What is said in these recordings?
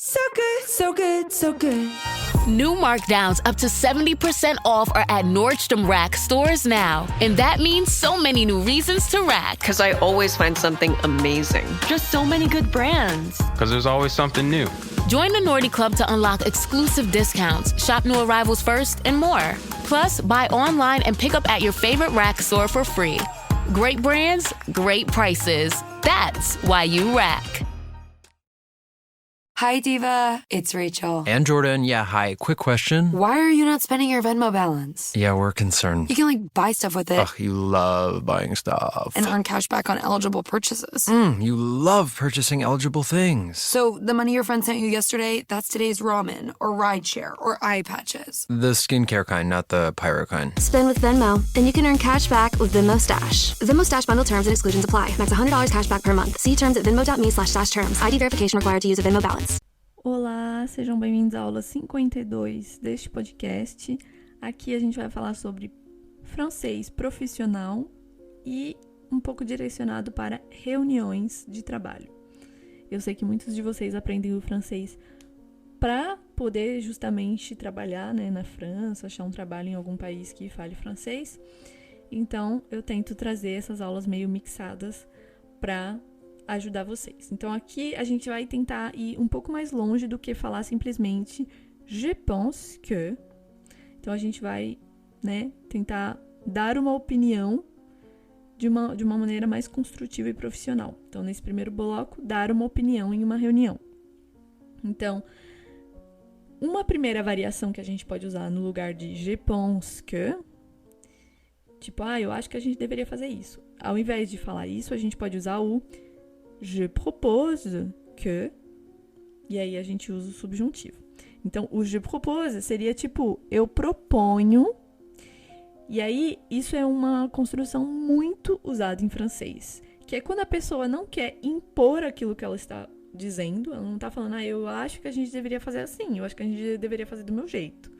So good, so good, so good. New markdowns up to 70% off are at Nordstrom Rack stores now. And that means so many new reasons to rack. Because I always find something amazing. Just so many good brands. Because there's always something new. Join the Nordy Club to unlock exclusive discounts, shop new arrivals first, and more. Plus, buy online and pick up at your favorite Rack store for free. Great brands, great prices. That's why you rack. Hi, Diva. It's Rachel. And Jordan, yeah, hi. Quick question. Why are you not spending your Venmo balance? Yeah, we're concerned. You can, buy stuff with it. Ugh, you love buying stuff. And earn cash back on eligible purchases. You love purchasing eligible things. So the money your friend sent you yesterday, that's today's ramen or rideshare or eye patches. The skincare kind, not the pyro kind. Spend with Venmo, and you can earn cash back with Venmo Stash. Venmo Stash bundle terms and exclusions apply. Max $100 cash back per month. See terms at venmo.me/stash terms. ID verification required to use a Venmo balance. Olá, sejam bem-vindos à aula 52 deste podcast. Aqui a gente vai falar sobre francês profissional e um pouco direcionado para reuniões de trabalho. Eu sei que muitos de vocês aprendem o francês para poder justamente trabalhar, na França, achar um trabalho em algum país que fale francês. Então, eu tento trazer essas aulas meio mixadas para ajudar vocês. Então, aqui a gente vai tentar ir um pouco mais longe do que falar simplesmente je pense que. Então, a gente vai, tentar dar uma opinião de uma maneira mais construtiva e profissional. Então, nesse primeiro bloco, dar uma opinião em uma reunião. Então, uma primeira variação que a gente pode usar no lugar de je pense que, tipo, eu acho que a gente deveria fazer isso. Ao invés de falar isso, a gente pode usar o je propose que, e aí a gente usa o subjuntivo. Então, o je propose seria tipo, eu proponho, e aí isso é uma construção muito usada em francês, que é quando a pessoa não quer impor aquilo que ela está dizendo, ela não está falando, eu acho que a gente deveria fazer assim, eu acho que a gente deveria fazer do meu jeito.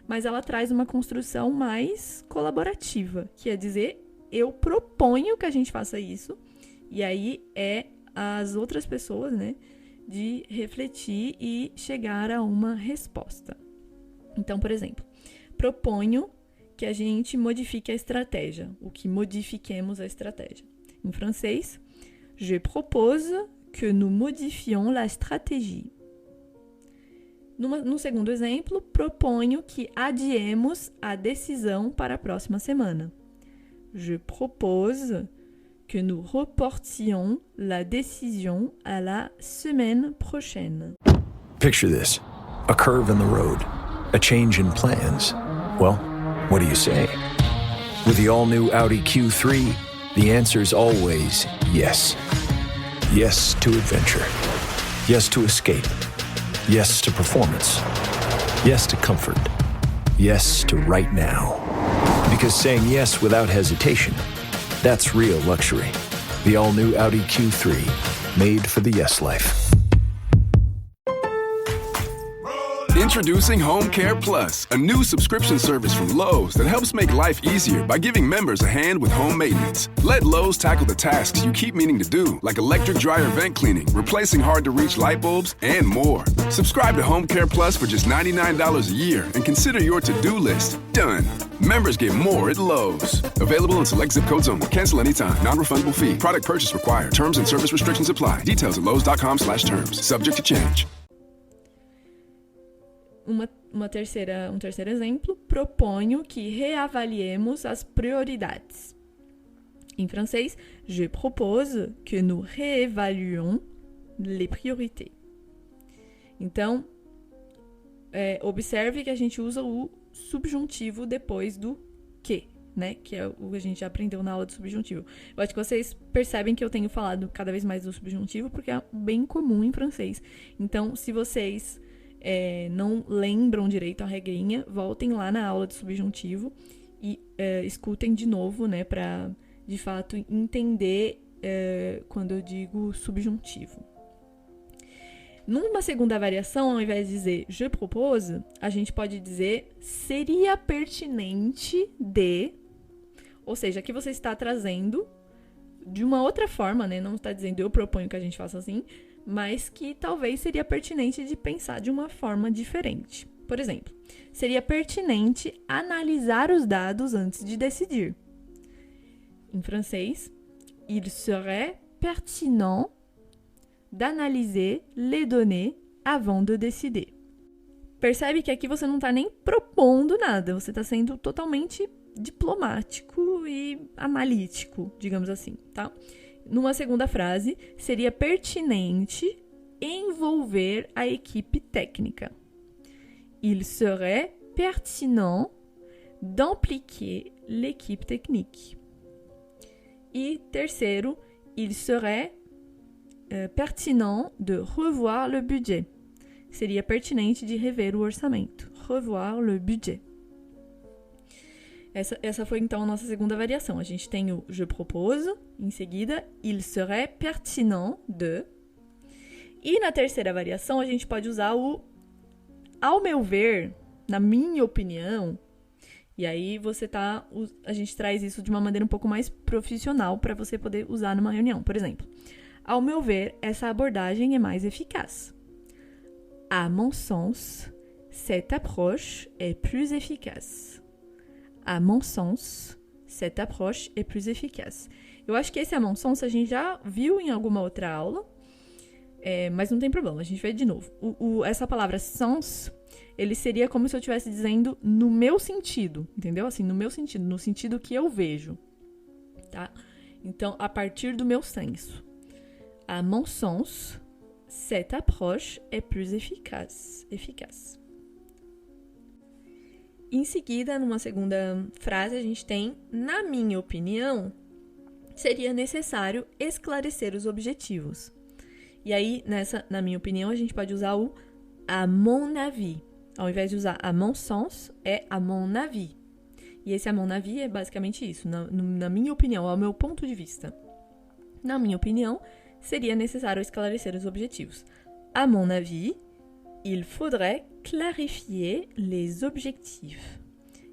Mas ela traz uma construção mais colaborativa, que é dizer, eu proponho que a gente faça isso, e aí é as outras pessoas, de refletir e chegar a uma resposta. Então, por exemplo, proponho que a gente modifique a estratégia, ou que modifiquemos a estratégia. Em francês, je propose que nous modifions la stratégie. No segundo exemplo, proponho que adiemos a decisão para a próxima semana. Je propose que nous reportions la décision à la semaine prochaine. Picture this. A curve in the road. A change in plans. Well, what do you say? With the all-new Audi Q3, the answer's always yes. Yes to adventure. Yes to escape. Yes to performance. Yes to comfort. Yes to right now. Because saying yes without hesitation, that's real luxury. The all-new Audi Q3, made for the yes life. Introducing Home Care Plus, a new subscription service from Lowe's that helps make life easier by giving members a hand with home maintenance. Let Lowe's tackle the tasks you keep meaning to do, like electric dryer vent cleaning, replacing hard-to-reach light bulbs, and more. Subscribe to Home Care Plus for just $99 a year and consider your to-do list done. Members get more at Lowe's. Available in select zip codes only. Cancel anytime. Non-refundable fee. Product purchase required. Terms and service restrictions apply. Details at lowes.com/terms. Subject to change. Um terceiro exemplo, proponho que reavaliemos as prioridades. Em francês, je propose que nous réévaluions les priorités. Então, observe que a gente usa o subjuntivo depois do que, que é o que a gente já aprendeu na aula de subjuntivo. Eu acho que vocês percebem que eu tenho falado cada vez mais do subjuntivo, porque é bem comum em francês. Então, se vocês não lembram direito a regrinha, voltem lá na aula de subjuntivo e escutem de novo, para, de fato, entender quando eu digo subjuntivo. Numa segunda variação, ao invés de dizer je propose, a gente pode dizer seria pertinente de, ou seja, aqui você está trazendo de uma outra forma, não está dizendo eu proponho que a gente faça assim, mas que talvez seria pertinente de pensar de uma forma diferente. Por exemplo, seria pertinente analisar os dados antes de decidir. Em francês, il serait pertinent d'analyser les données avant de décider. Percebe que aqui você não está nem propondo nada, você está sendo totalmente diplomático e analítico, digamos assim, tá? Numa segunda frase, seria pertinente envolver a equipe técnica. Il serait pertinent d'impliquer l'équipe technique. E terceiro, il serait pertinent de revoir le budget. Seria pertinente de rever o orçamento. Revoir le budget. Essa foi então a nossa segunda variação. A gente tem o je propose, em seguida, il serait pertinent de. E na terceira variação, a gente pode usar o ao meu ver, na minha opinião. E aí a gente traz isso de uma maneira um pouco mais profissional para você poder usar numa reunião. Por exemplo, ao meu ver, essa abordagem é mais eficaz. À mon sens, cette approche est plus efficace. À mon sens, cette approche est plus efficace. Eu acho que esse à mon sens a gente já viu em alguma outra aula, mas não tem problema, a gente vê de novo. Essa palavra sens, ele seria como se eu estivesse dizendo no meu sentido, entendeu? Assim, no meu sentido, no sentido que eu vejo, tá? Então, a partir do meu senso. À mon sens, cette approche est plus efficace. Em seguida, numa segunda frase, a gente tem, na minha opinião, seria necessário esclarecer os objetivos. E aí, na minha opinião, a gente pode usar o à mon avis. Ao invés de usar à mon sens, é à mon avis. E esse à mon avis é basicamente isso, na minha opinião, ao meu ponto de vista. Na minha opinião, seria necessário esclarecer os objetivos. À mon avis, il faudrait clarifier les objectifs.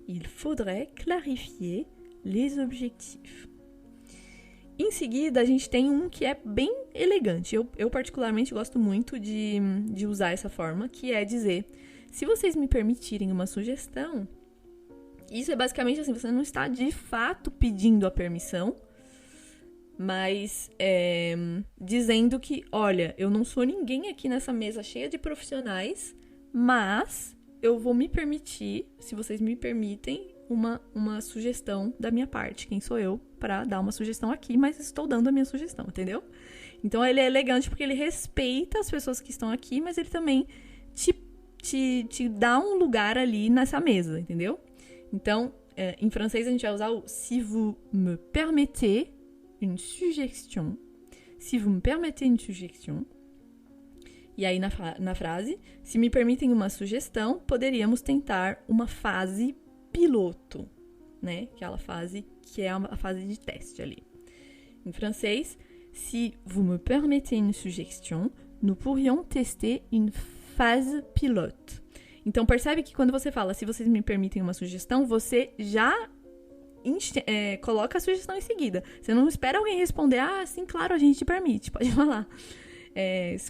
Il faudrait clarifier les objectifs. Em seguida, a gente tem um que é bem elegante. Eu particularmente gosto muito de usar essa forma, que é dizer, se vocês me permitirem uma sugestão, isso é basicamente assim, você não está de fato pedindo a permissão, mas dizendo que, olha, eu não sou ninguém aqui nessa mesa cheia de profissionais, mas eu vou me permitir, se vocês me permitem, uma sugestão da minha parte. Quem sou eu para dar uma sugestão aqui, mas estou dando a minha sugestão, entendeu? Então ele é elegante porque ele respeita as pessoas que estão aqui, mas ele também te dá um lugar ali nessa mesa, entendeu? Então, em francês a gente vai usar o si vous me permettez une suggestion. Si vous me permettez une suggestion. E aí na frase, se me permitem uma sugestão, poderíamos tentar uma fase piloto, né? Aquela fase que é a fase de teste ali. Em francês, si vous me permettez une suggestion, nous pourrions tester une phase pilote. Então percebe que quando você fala, se vocês me permitem uma sugestão, você já coloca a sugestão em seguida. Você não espera alguém responder, sim, claro, a gente te permite, pode falar.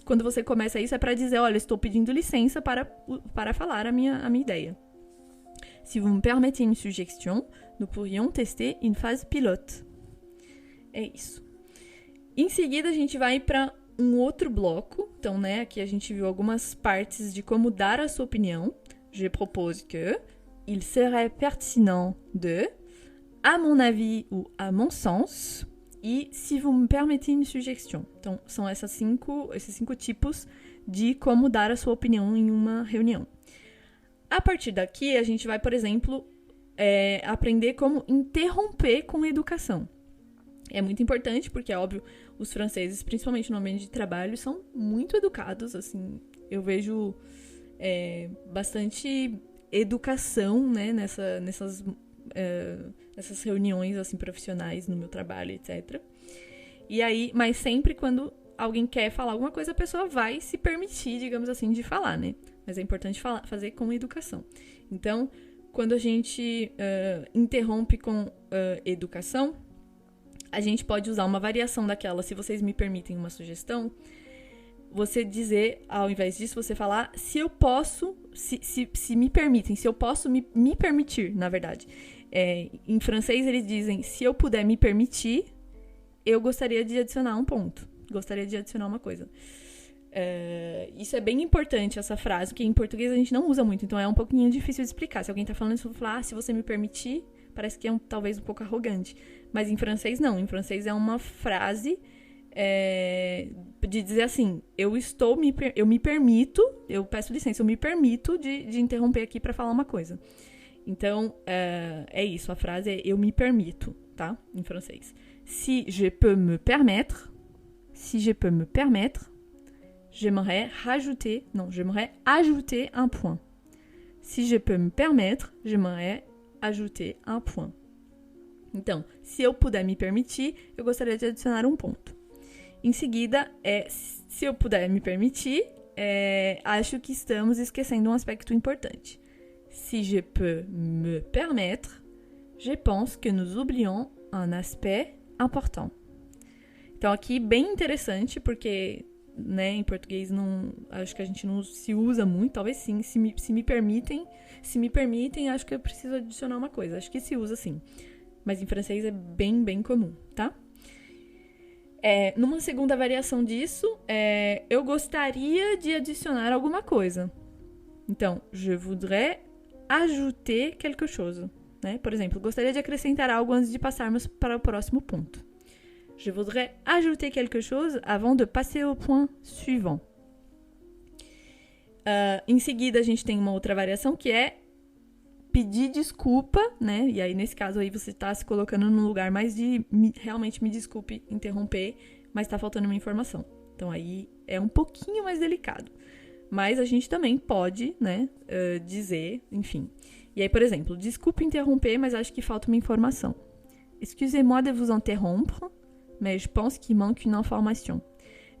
Quando você começa isso, é para dizer, olha, estou pedindo licença para falar a minha ideia. Si vous me permettez une suggestion, nous pourrions tester une phase pilote. É isso. Em seguida, a gente vai para um outro bloco. Então, né, aqui a gente viu algumas partes de como dar a sua opinião. Je propose que, il serait pertinent de, à mon avis ou à mon sens, e si vous me permettez une suggestion. Então, são esses cinco tipos de como dar a sua opinião em uma reunião. A partir daqui, a gente vai, por exemplo, aprender como interromper com educação. É muito importante porque, é óbvio, os franceses, principalmente no ambiente de trabalho, são muito educados, assim, eu vejo bastante educação, né, nessas reuniões, assim, profissionais no meu trabalho, etc. E aí, mas sempre quando alguém quer falar alguma coisa, a pessoa vai se permitir, digamos assim, de falar, né? Mas é importante fazer com educação. Então, quando a gente interrompe com educação, a gente pode usar uma variação daquela, se vocês me permitem uma sugestão, você dizer, ao invés disso, você falar se eu posso, se me permitem, se eu posso me permitir, na verdade. Em francês eles dizem, se eu puder me permitir, eu gostaria de adicionar um ponto. Gostaria de adicionar uma coisa. Isso é bem importante, essa frase, porque em português a gente não usa muito, então é um pouquinho difícil de explicar. Se alguém tá falando isso, eu vou falar, se você me permitir, parece que é talvez um pouco arrogante. Mas em francês, não. Em francês é uma frase de dizer assim, eu me permito, eu peço licença, eu me permito de interromper aqui pra falar uma coisa. Então, é isso, a frase é eu me permito, tá? Em francês. Si je peux me permettre, j'aimerais ajouter un point. Si je peux me permettre, j'aimerais ajouter un point. Então, se eu puder me permitir, eu gostaria de adicionar um ponto. Em seguida, se eu puder me permitir, acho que estamos esquecendo um aspecto importante. Si je peux me permettre, je pense que nous oublions un aspect important. Então, aqui, bem interessante, porque, né, em português, acho que a gente não se usa muito, talvez sim, se me permitem, acho que eu preciso adicionar uma coisa, acho que se usa sim. Mas em francês é bem, bem comum, tá? Numa segunda variação disso, eu gostaria de adicionar alguma coisa. Então, je voudrais ajouter quelque chose, né? Por exemplo, gostaria de acrescentar algo antes de passarmos para o próximo ponto. Je voudrais ajouter quelque chose avant de passer au point suivant. Em seguida, a gente tem uma outra variação que é pedir desculpa, né? E aí, nesse caso aí, você está se colocando num lugar mais de realmente me desculpe interromper, mas está faltando uma informação. Então, aí é um pouquinho mais delicado. Mas a gente também pode, né, dizer, enfim. E aí, por exemplo, desculpe interromper, mas acho que falta uma informação. Excusez-moi de vous interrompre, mais je pense qu'il manque une information.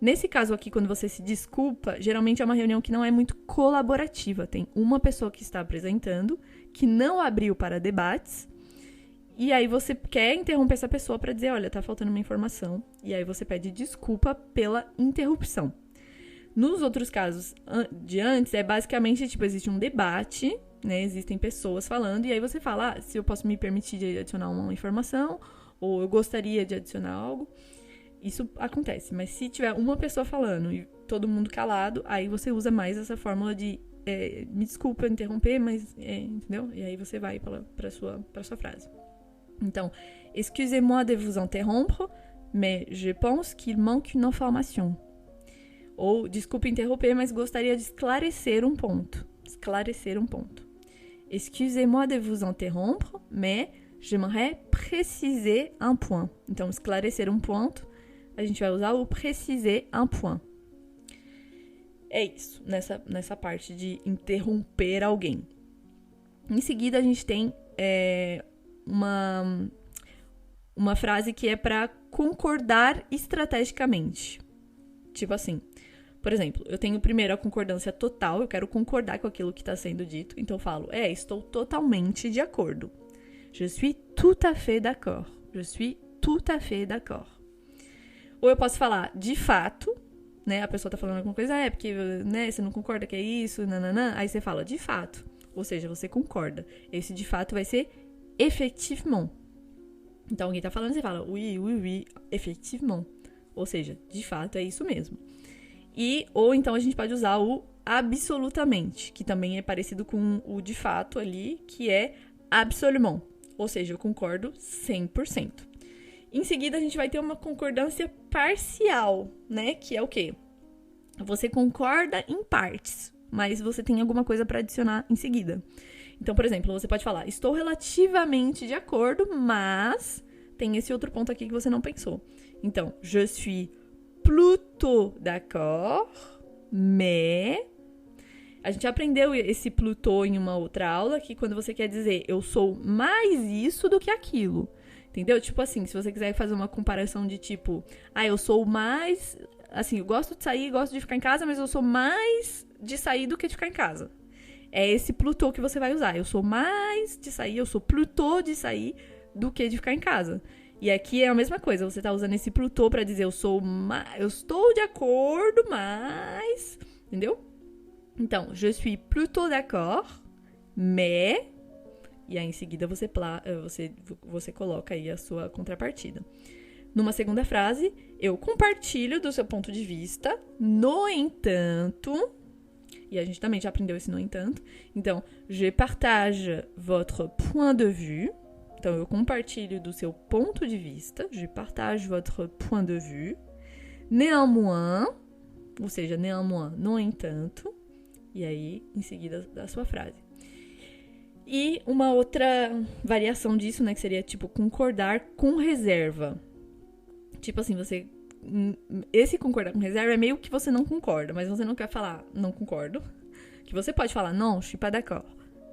Nesse caso aqui, quando você se desculpa, geralmente é uma reunião que não é muito colaborativa. Tem uma pessoa que está apresentando, que não abriu para debates, e aí você quer interromper essa pessoa para dizer, olha, tá faltando uma informação, e aí você pede desculpa pela interrupção. Nos outros casos de antes, basicamente, tipo, existe um debate, né, existem pessoas falando, e aí você fala, se eu posso me permitir de adicionar uma informação, ou eu gostaria de adicionar algo. Isso acontece, mas se tiver uma pessoa falando e todo mundo calado, aí você usa mais essa fórmula de me desculpa interromper, mas entendeu? E aí você vai para sua frase. Então, excusez-moi de vous interrompre, mais je pense qu'il manque une information. Ou, desculpe interromper, mas gostaria de esclarecer um ponto. Excusez-moi de vous interrompre, mais j'aimerais préciser un point. Então, esclarecer um ponto, a gente vai usar o préciser un point. É isso, nessa parte de interromper alguém. Em seguida, a gente tem uma frase que é para concordar estrategicamente. Tipo assim, por exemplo, eu tenho primeiro a concordância total, eu quero concordar com aquilo que está sendo dito, então eu falo, estou totalmente de acordo. Je suis tout à fait d'accord. Je suis tout à fait d'accord. Ou eu posso falar, de fato, né? A pessoa tá falando alguma coisa, porque, né, você não concorda que é isso, nananã. Aí você fala, de fato. Ou seja, você concorda. Esse de fato vai ser effectivement. Então, alguém tá falando, você fala, oui, effectivement. Ou seja, de fato, é isso mesmo. Ou então a gente pode usar o absolutamente, que também é parecido com o de fato ali, que é absolument. Ou seja, eu concordo 100%. Em seguida, a gente vai ter uma concordância parcial, né? Que é o quê? Você concorda em partes, mas você tem alguma coisa para adicionar em seguida. Então, por exemplo, você pode falar, estou relativamente de acordo, mas tem esse outro ponto aqui que você não pensou. Então, je suis plutôt d'accord, mais... A gente aprendeu esse plutôt em uma outra aula, que quando você quer dizer eu sou mais isso do que aquilo. Entendeu? Tipo assim, se você quiser fazer uma comparação de tipo, eu sou mais... Assim, eu gosto de sair, gosto de ficar em casa, mas eu sou mais de sair do que de ficar em casa. É esse plutôt que você vai usar. Eu sou mais de sair, eu sou plutôt de sair do que de ficar em casa. E aqui é a mesma coisa, você tá usando esse plutôt pra dizer eu estou de acordo, mas... Entendeu? Então, je suis plutôt d'accord, mais... E aí, em seguida, você coloca aí a sua contrapartida. Numa segunda frase, eu compartilho do seu ponto de vista, no entanto... E a gente também já aprendeu esse no entanto. Então, je partage votre point de vue. Então, eu compartilho do seu ponto de vista. Je partage votre point de vue. Néanmoins, ou seja, néanmoins, no entanto. E aí, em seguida, da sua frase. E uma outra variação disso, né, que seria, tipo, concordar com reserva. Tipo assim, esse concordar com reserva é meio que você não concorda, mas você não quer falar não concordo. Que você pode falar, não, je suis pas d'accord.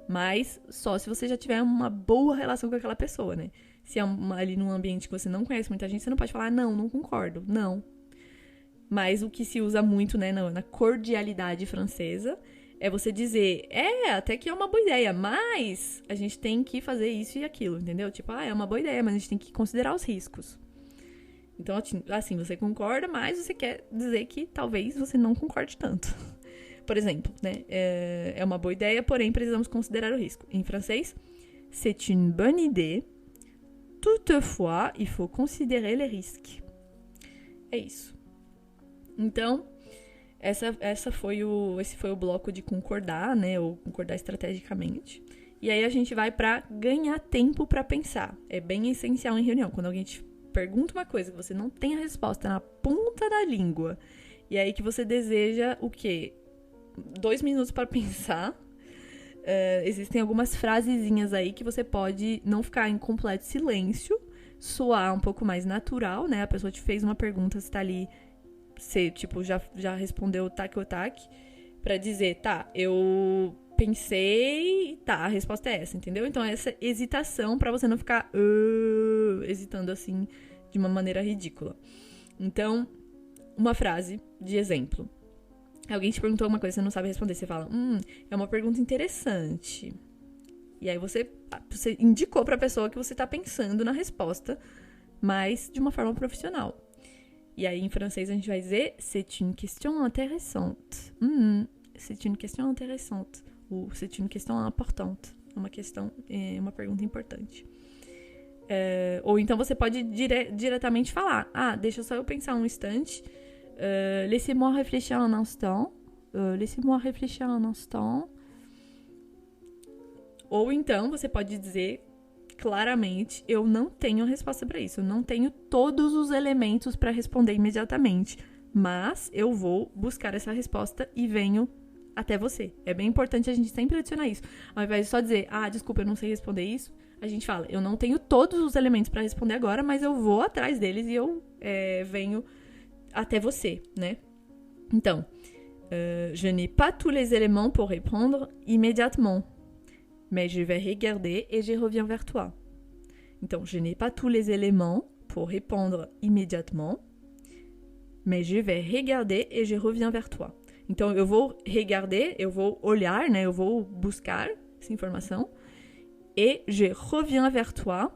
Mas só se você já tiver uma boa relação com aquela pessoa, né? Se é ali num ambiente que você não conhece muita gente, você não pode falar, não concordo, não. Mas o que se usa muito, né, na cordialidade francesa, é você dizer, até que é uma boa ideia, mas a gente tem que fazer isso e aquilo, entendeu? Tipo, é uma boa ideia, mas a gente tem que considerar os riscos. Então, assim, você concorda, mas você quer dizer que talvez você não concorde tanto. Por exemplo, né? É uma boa ideia, porém precisamos considerar o risco. Em francês, c'est une bonne idée. Toutefois, il faut considérer les risques. É isso. Então, esse foi o bloco de concordar, né? Ou concordar estrategicamente. E aí a gente vai para ganhar tempo para pensar. É bem essencial em reunião. Quando alguém te pergunta uma coisa que você não tem a resposta na ponta da língua, e aí que você deseja o quê? 2 minutos para pensar. Existem algumas frasezinhas aí que você pode não ficar em completo silêncio, soar um pouco mais natural, né? A pessoa te fez uma pergunta, você tá ali, você, tipo, já respondeu tac, pra dizer, tá, eu pensei, tá, a resposta é essa, entendeu? Então, essa hesitação pra você não ficar hesitando assim, de uma maneira ridícula. Então, uma frase de exemplo. Alguém te perguntou alguma coisa, você não sabe responder, você fala, é uma pergunta interessante. E aí você indicou pra pessoa que você tá pensando na resposta, mas de uma forma profissional. E aí, em francês, a gente vai dizer, c'est une question intéressante. C'est une question intéressante. Ou c'est une question importante. Uma pergunta importante. Ou então você pode diretamente falar, deixa só eu pensar um instante. Laissez-moi réfléchir un instant. Ou então você pode dizer claramente, eu não tenho a resposta para isso. Eu não tenho todos os elementos para responder imediatamente. Mas eu vou buscar essa resposta e venho até você. É bem importante a gente sempre adicionar isso. Ao invés de só dizer, desculpa, eu não sei responder isso, a gente fala, eu não tenho todos os elementos para responder agora, mas eu vou atrás deles e eu venho até você, né? Então, je n'ai pas tous les éléments pour répondre immédiatement, mais je vais regarder et je reviens vers toi. Então, je n'ai pas tous les éléments pour répondre immédiatement, mais je vais regarder et je reviens vers toi. Então, eu vou regarder, eu vou olhar, né? Eu vou buscar essa informação. Et je reviens vers toi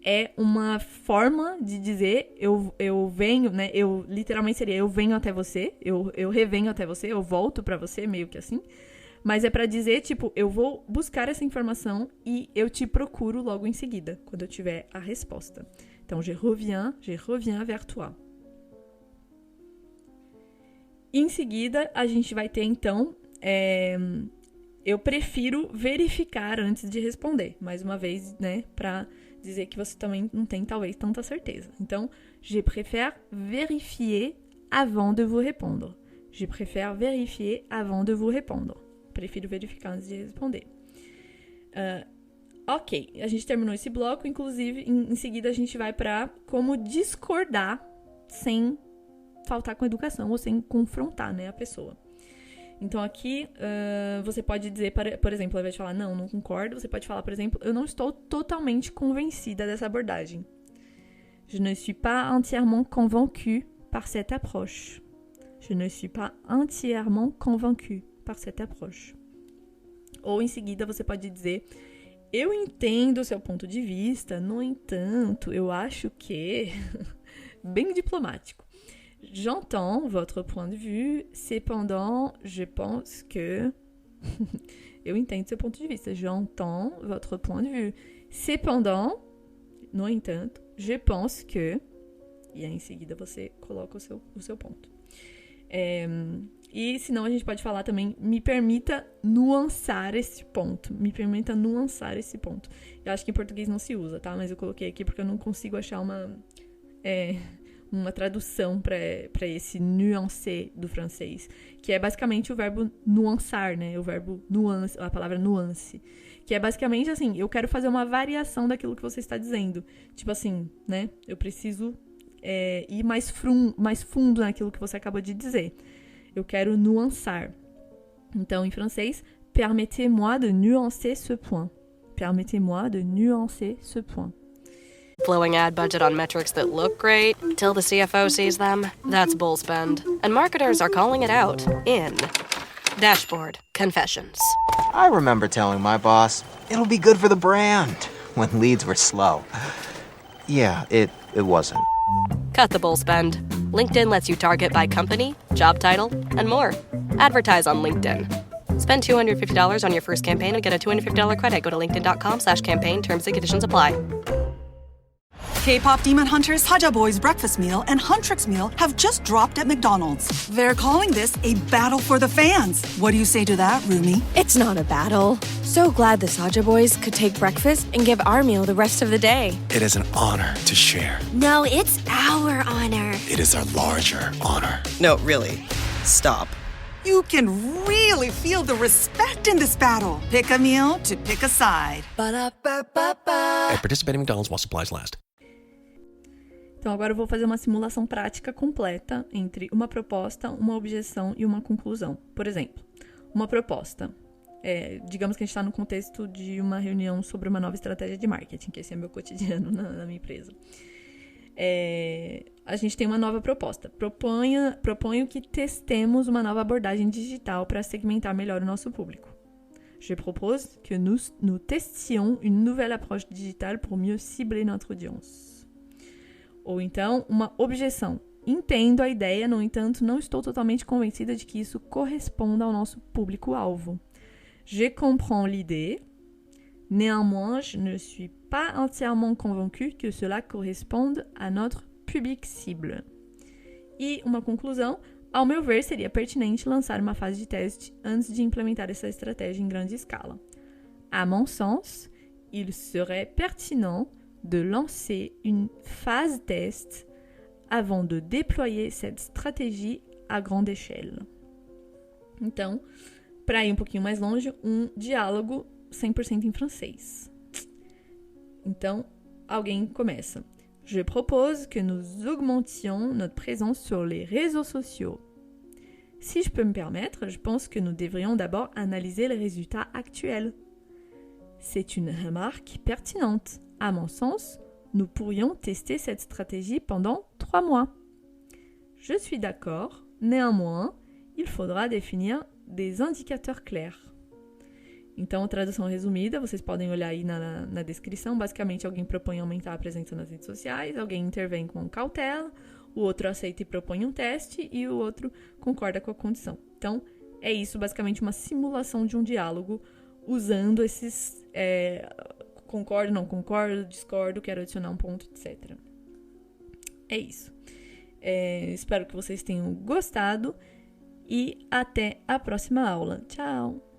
é uma forma de dizer eu venho, né? Eu literalmente seria eu venho até você, eu revenho até você, eu volto pra você, meio que assim. Mas é pra dizer, tipo, eu vou buscar essa informação e eu te procuro logo em seguida, quando eu tiver a resposta. Então, je reviens vers toi. Em seguida, a gente vai ter, então, eu prefiro verificar antes de responder. Mais uma vez, né, pra dizer que você também não tem, talvez, tanta certeza. Então, je préfère vérifier avant de vous répondre. Je préfère vérifier avant de vous répondre. Prefiro verificar antes de responder. Ok, a gente terminou esse bloco. Inclusive, em seguida, a gente vai pra como discordar sem faltar com educação ou sem confrontar, né, a pessoa. Então, aqui, você pode dizer, por exemplo, ao invés de falar, não concordo, você pode falar, por exemplo, eu não estou totalmente convencida dessa abordagem. Je ne suis pas entièrement convaincue par cette approche. Je ne suis pas entièrement convaincue par cette approche. Ou, em seguida, você pode dizer, Eu entendo o seu ponto de vista, no entanto, eu acho que... bem diplomático. J'entends votre point de vue, cependant, je pense que... eu entendo seu ponto de vista. J'entends votre point de vue. Cependant, no entanto, je pense que... E aí, em seguida, você coloca o seu ponto. E, senão, a gente pode falar também, me permita nuançar esse ponto. Me permita nuançar esse ponto. Eu acho que em português não se usa, tá? Mas eu coloquei aqui porque eu não consigo achar uma tradução para esse nuancer do francês, que é basicamente o verbo nuançar, né? O verbo nuance, a palavra nuance, que é basicamente assim, eu quero fazer uma variação daquilo que você está dizendo. Tipo assim, né? Eu preciso ir mais fundo naquilo que você acabou de dizer. Eu quero nuançar. Então, em francês, permettez-moi de nuancer ce point. Permettez-moi de nuancer ce point. Blowing ad budget on metrics that look great till the CFO sees them. That's bull spend. And marketers are calling it out in Dashboard Confessions. I remember telling my boss, it'll be good for the brand, when leads were slow. Yeah, it wasn't. Cut the bull spend. LinkedIn lets you target by company, job title, and more. Advertise on LinkedIn. Spend $250 on your first campaign and get a $250 credit. Go to linkedin.com/campaign. Terms and conditions apply. K-pop Demon Hunters, Haja Boys Breakfast Meal and Huntrix Meal have just dropped at McDonald's. They're calling this a battle for the fans. What do you say to that, Rumi? It's not a battle. So glad the Saja Boys could take breakfast and give our meal the rest of the day. It is an honor to share. No, it's our honor. It is our larger honor. No, really. Stop. You can really feel the respect in this battle. Pick a meal to pick a side. At participating McDonald's while supplies last. Então, agora eu vou fazer uma simulação prática completa entre uma proposta, uma objeção e uma conclusão. Por exemplo, uma proposta. Digamos que a gente está no contexto de uma reunião sobre uma nova estratégia de marketing, que esse é meu cotidiano na minha empresa. A gente tem uma nova proposta. Proponho que testemos uma nova abordagem digital para segmentar melhor o nosso público. Je propose que nous testions une nouvelle approche digitale pour mieux cibler notre audience. Ou então, uma objeção. Entendo a ideia, no entanto, não estou totalmente convencida de que isso corresponda ao nosso público-alvo. Je comprends l'idée. Néanmoins, je ne suis pas entièrement convaincue que cela corresponde à notre public cible. E uma conclusão. Ao meu ver, seria pertinente lançar uma fase de teste antes de implementar essa estratégia em grande escala. À mon sens, il serait pertinent de lancer une phase test avant de déployer cette stratégie à grande échelle. Então, para ir um pouquinho mais longe, um diálogo 100% em francês. Então, alguém começa. Je propose que nous augmentions notre présence sur les réseaux sociaux. Si je peux me permettre, je pense que nous devrions d'abord analyser les résultats actuels. C'est une remarque pertinente. À mon sens, nous pourrions tester cette stratégie pendant 3 mois. Je suis d'accord, néanmoins, il faudra définir des indicateurs clairs. Então, tradução resumida, vocês podem olhar aí na descrição. Basicamente, alguém propõe aumentar a presença nas redes sociais, alguém intervém com cautela, o outro aceita e propõe um teste e o outro concorda com a condição. Então, é isso, basicamente uma simulação de um diálogo usando esses... concordo, não concordo, discordo, quero adicionar um ponto, etc. É isso. Espero que vocês tenham gostado e até a próxima aula. Tchau!